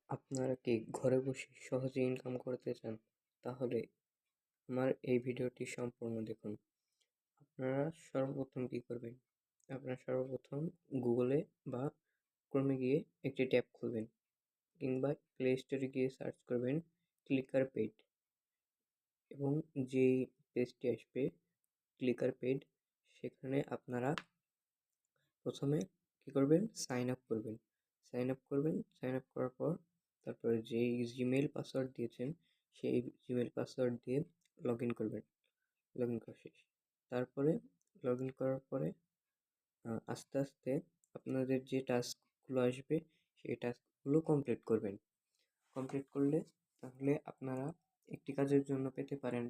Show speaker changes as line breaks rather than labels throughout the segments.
আপনারা কি ঘরে বসে সহজে ইনকাম করতে চান? তাহলে আমার এই ভিডিওটি সম্পূর্ণ দেখুন। আপনারা সর্বপ্রথম কি করবেন? আপনারা সর্বপ্রথম গুগলে বা ক্রোমে গিয়ে একটি ট্যাব খুলবেন কিংবা প্লে স্টোরে গিয়ে সার্চ করবেন ক্লিকার পেইড এবং যেই পেজটি আসবে ক্লিকার পেইড সেখানে আপনারা প্রথমে কি করবেন? সাইন আপ করবেন। সাইন আপ করার পর তারপরে যেই জিমেইল পাসওয়ার্ড দিয়েছেন সেই জিমেইল পাসওয়ার্ড দিয়ে লগ ইন করবেন। লগ ইন করা শেষ। তারপরে লগ ইন করার পরে আস্তে আস্তে আপনাদের যে টাস্কগুলো আসবে সেই টাস্কগুলো কমপ্লিট করবেন। কমপ্লিট করলে তাহলে আপনারা একটি কাজের জন্য পেতে পারেন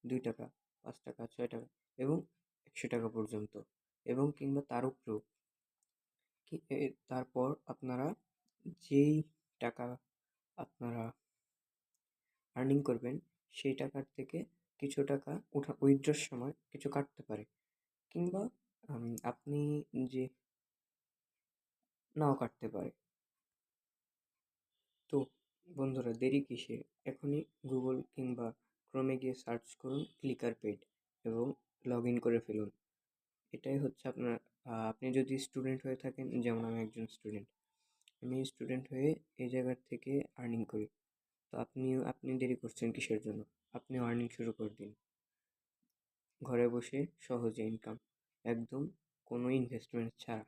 ৳2, ৳5, ৳6 এবং ৳100 পর্যন্ত এবং কিংবা তার উপরেও। তারপর আপনারা যেই টাকা আপনারা আর্নিং করবেন সেই টাকার থেকে কিছু টাকা উইথড্রর সময় কিছু কাটতে পারে কিংবা আপনি যে নাও কাটতে পারে। তো বন্ধুরা দেরি কিসের? এখনই গুগল কিংবা ক্রোমে গিয়ে সার্চ করুন ক্লিকার পেইড এবং লগ ইন করে ফেলুন। এটাই হচ্ছে আপনার আপনি যদি স্টুডেন্ট হয়ে থাকেন, যেমন আমি একজন স্টুডেন্ট। আমি স্টুডেন্ট হয়ে এই জায়গার থেকে আর্নিং করি। তো আপনি দেরি করছেন কিসের জন্য? আপনিও আর্নিং শুরু করে দিন। ঘরে বসে সহজে ইনকাম, একদম কোনো ইনভেস্টমেন্ট ছাড়া।